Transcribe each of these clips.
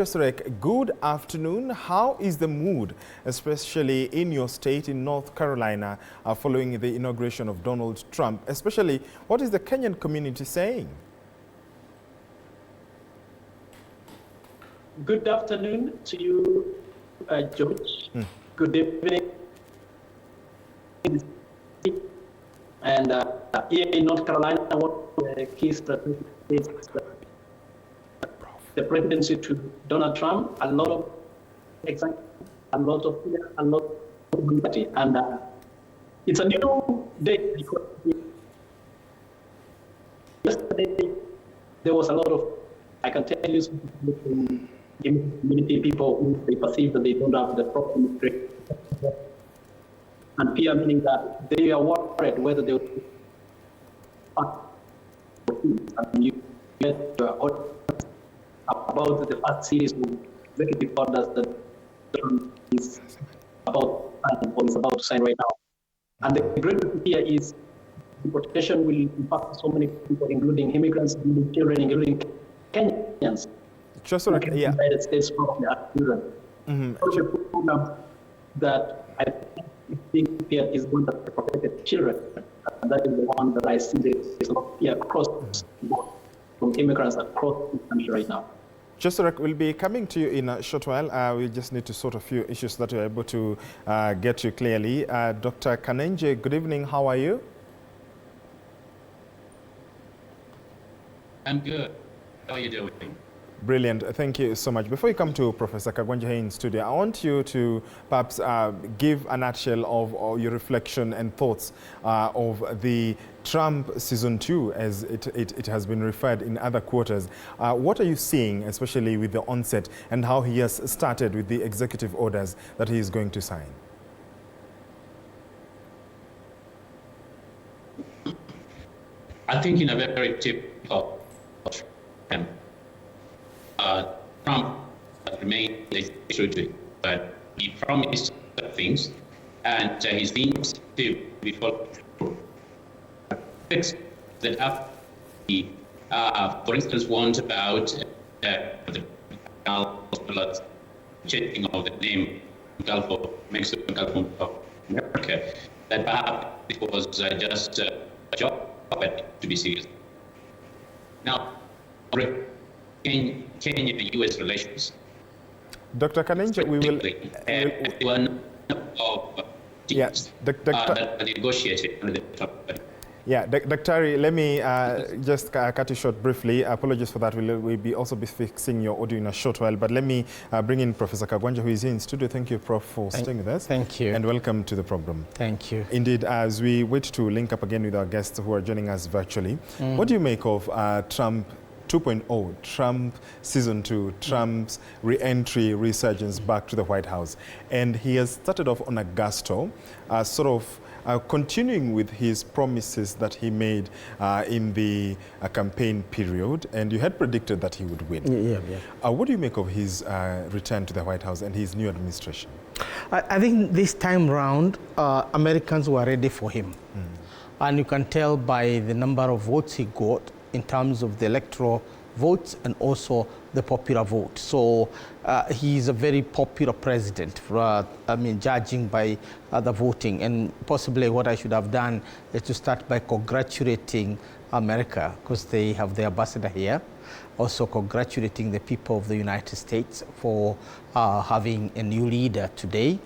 Professor, good afternoon. How is the mood, especially in your state, in North Carolina, following the inauguration of Donald Trump? Especially, what is the Kenyan community saying? Good afternoon to you, George. Good evening. And here in North Carolina, one of the key strategic is the presidency to Donald Trump. A lot of excitement, a lot of fear, a lot of liberty. And it's a new day because yesterday there was a lot of, I can tell you, community people who they perceive that they don't have the proper administration. And fear meaning that they are worried whether they will and you get about the first series of executive orders that is about to sign right now. And the great fear is deportation will impact so many people, including immigrants, including children, including Kenyans. Just so yeah. United States probably are children. Program that I think fear is going to protect the children. And that is the one that I see there is a lot of fear across the board from immigrants across the country right now. Just we'll be coming to you in a short while. We just need to sort a few issues that we're able to get you clearly. Dr. Kagwanja, good evening. How are you? I'm good. How are you doing? Brilliant. Thank you so much. Before you come to Professor Kagwanja here in studio, I want you to perhaps give a nutshell of your reflection and thoughts of the Trump Season 2, as it has been referred in other quarters. What are you seeing, especially with the onset, and how he has started with the executive orders that he is going to sign? I think in a very typical Trump remained true to it, but he promised things, and his themes to be followed through. Fix that up. He, for instance, warned about the changing of the name Gulf of Mexico, Gulf of America, that perhaps it was just a job to be serious. Now, Kenya-U.S. relations. Dr. Kagwanja, we will... one of yes, that negotiated under the Trump. Yeah, Dr. let me just cut you short briefly. Apologies for that. We'll also be fixing your audio in a short while. But let me bring in Professor Kagwanja, who is here in studio. Thank you, Prof, for staying with us. Thank you. And welcome to the program. Thank you. Indeed, as we wait to link up again with our guests who are joining us virtually, what do you make of Trump 2.0, Trump Season 2, Trump's re-entry, resurgence back to the White House? And he has started off on a gusto, sort of continuing with his promises that he made in the campaign period, and you had predicted that he would win. Yeah. What do you make of his return to the White House and his new administration? I think this time round, Americans were ready for him. And you can tell by the number of votes he got in terms of the electoral votes and also the popular vote. So he's a very popular president, judging by the voting. And possibly what I should have done is to start by congratulating America, because they have the ambassador here. Also congratulating the people of the United States for having a new leader today.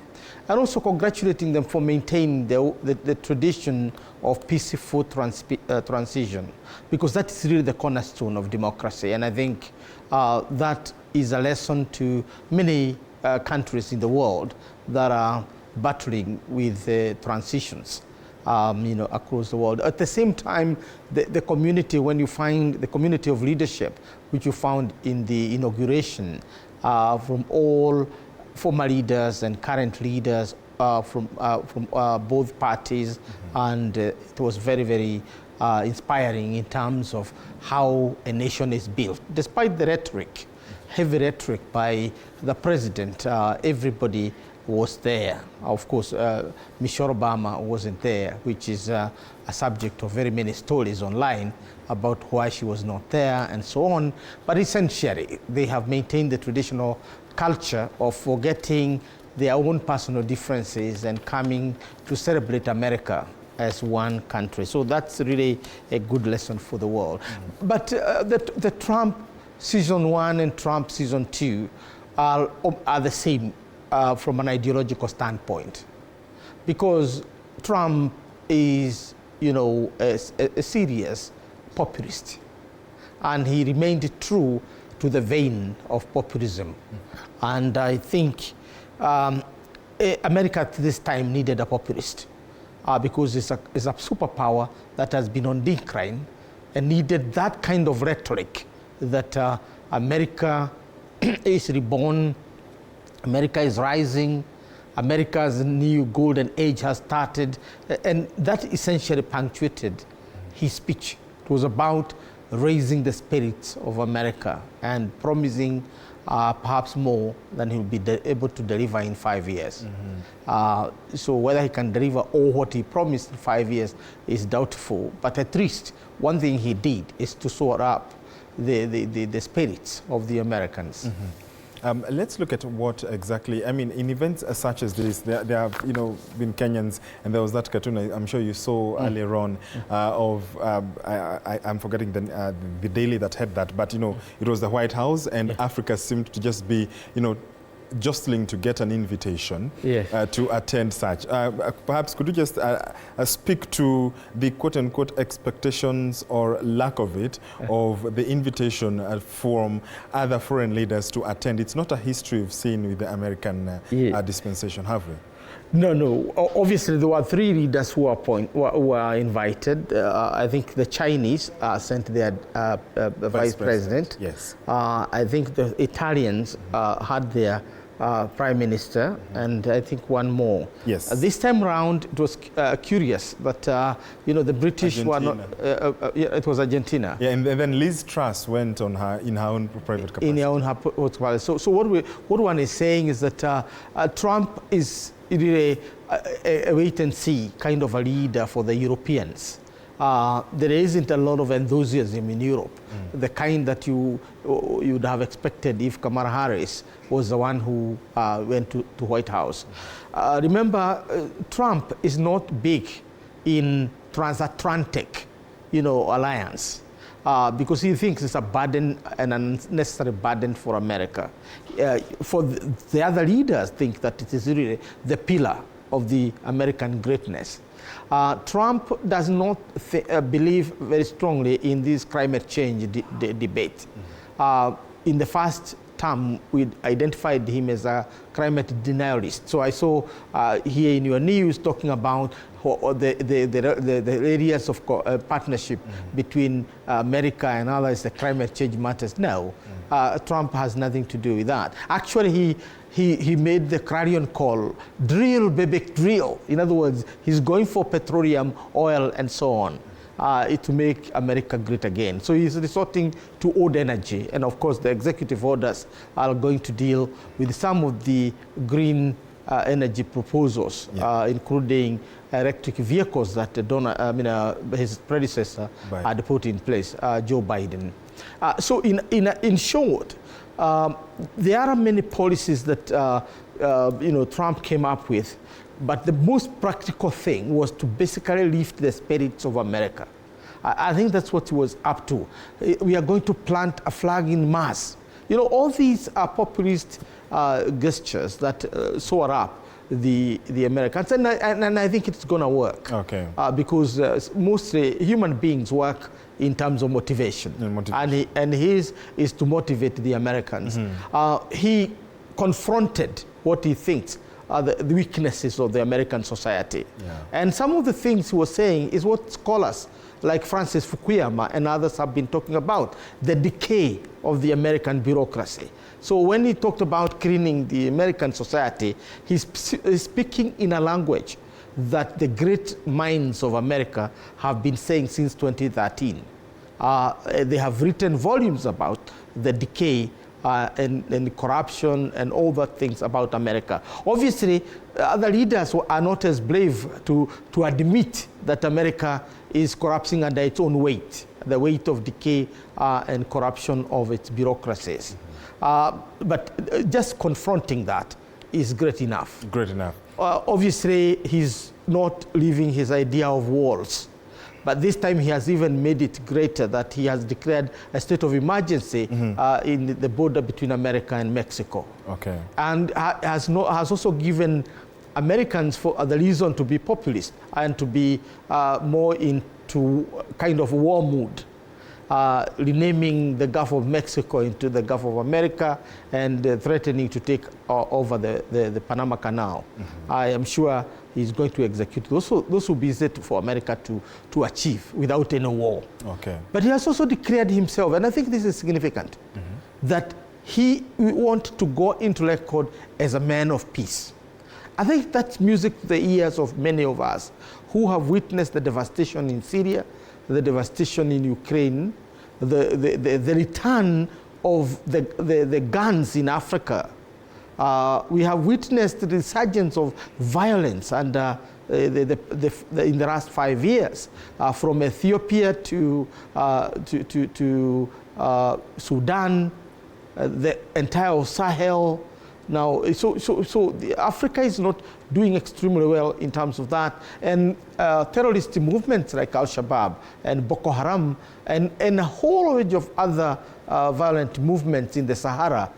And also congratulating them for maintaining the tradition of peaceful transition, because that is really the cornerstone of democracy. And I think that is a lesson to many countries in the world that are battling with transitions, across the world. At the same time, the community, when you find the community of leadership, which you found in the inauguration, from all former leaders and current leaders from both parties, and it was very, very inspiring in terms of how a nation is built. Despite the rhetoric, heavy rhetoric by the president, everybody was there. Of course, Michelle Obama wasn't there, which is a subject of very many stories online about why she was not there and so on. But essentially, they have maintained the traditional culture of forgetting their own personal differences and coming to celebrate America as one country. So that's really a good lesson for the world. But the Trump season 1 and Trump season 2 are the same from an ideological standpoint, because Trump is, you know, a serious populist, and he remained true to the vein of populism. And I think America at this time needed a populist because it's a superpower that has been on decline and needed that kind of rhetoric that America is reborn, America is rising, America's new golden age has started, and that essentially punctuated his speech. It was about raising the spirits of America and promising perhaps more than he'll be able to deliver in 5 years. So whether he can deliver all what he promised in 5 years is doubtful, but at least one thing he did is to soar up the spirits of the Americans. Let's look at what exactly, I mean, in events such as this, there have, you know, been Kenyans, and there was that cartoon I'm sure you saw earlier on of, I'm forgetting the daily that had that, but, you know, it was the White House, and Africa seemed to just be, you know, jostling to get an invitation to attend such. Perhaps could you just speak to the quote-unquote expectations or lack of it of the invitation from other foreign leaders to attend? It's not a history we've seen with the American dispensation, have we? No. Obviously, there were 3 leaders who were invited. I think the Chinese sent their vice president. Yes. I think the Italians had their prime minister, and I think one more. Yes. This time around, it was curious, but you know, the British Argentina. were not. It was Argentina. Yeah, and then Liz Truss went on in her own private capacity. In her own capacity. So what one is saying is that Trump is really a wait-and-see kind of a leader for the Europeans. There isn't a lot of enthusiasm in Europe, the kind that you would have expected if Kamala Harris was the one who went to White House. Remember, Trump is not big in transatlantic, you know, alliance. Because he thinks it's a burden, an unnecessary burden for America. For the other leaders think that it is really the pillar of the American greatness. Trump does not believe very strongly in this climate change debate. In the first term, we identified him as a climate denialist. So I saw here in your news talking about the areas of partnership between America and others, the climate change matters. No, Trump has nothing to do with that. Actually, he made the clarion call, drill, baby, drill. In other words, he's going for petroleum, oil, and so on, to make America great again. So he's resorting to old energy. And of course, the executive orders are going to deal with some of the green energy proposals, including electric vehicles that his predecessor had put in place, Joe Biden. So in short, there are many policies that Trump came up with, but the most practical thing was to basically lift the spirits of America. I think that's what he was up to. We are going to plant a flag in Mars. You know, all these are populist gestures that soar up the Americans, and I think it's going to work. Okay. Because mostly human beings work in terms of motivation. And his is to motivate the Americans. He confronted what he thinks are the weaknesses of the American society. And some of the things he was saying is what scholars like Francis Fukuyama and others have been talking about, the decay of the American bureaucracy. So when he talked about cleaning the American society, he's speaking in a language that the great minds of America have been saying since 2013. They have written volumes about the decay and corruption and all the things about America. Obviously, other leaders are not as brave to admit that America is collapsing under its own weight, the weight of decay and corruption of its bureaucracies. But just confronting that is great enough. Great enough. Obviously, he's not leaving his idea of walls. But this time he has even made it greater that he has declared a state of emergency in the border between America and Mexico. Okay. And has also given Americans the reason to be populist and to be more into kind of war mood, renaming the Gulf of Mexico into the Gulf of America and threatening to take over the Panama Canal. I am sure he's going to execute those will be set for America to achieve without any war. Okay. But he has also declared himself, and I think this is significant, that he wants to go into record as a man of peace. I think that's music to the ears of many of us who have witnessed the devastation in Syria, the devastation in Ukraine, the return of the guns in Africa. We have witnessed the resurgence of violence and in the last 5 years, from Ethiopia to Sudan, the entire Sahel. Now, so Africa is not doing extremely well in terms of that, and terrorist movements like Al-Shabaab and Boko Haram and a whole range of other violent movements in the Sahara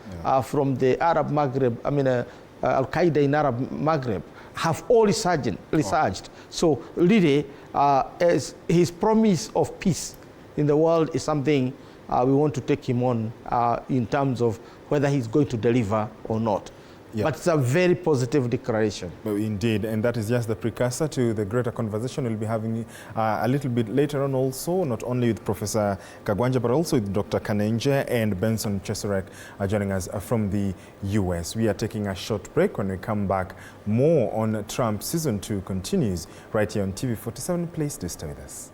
from the Arab Maghreb, Al-Qaeda in Arab Maghreb, have all resurged. So really, as his promise of peace in the world is something we want to take him on in terms of whether he's going to deliver or not. Yep. But it's a very positive declaration. Indeed, and that is just the precursor to the greater conversation we'll be having a little bit later on also, not only with Professor Kagwanja, but also with Dr. Kanenje and Benson Chesurek joining us from the US. We are taking a short break. When we come back, more on Trump Season 2 continues right here on TV47. Please do stay with us.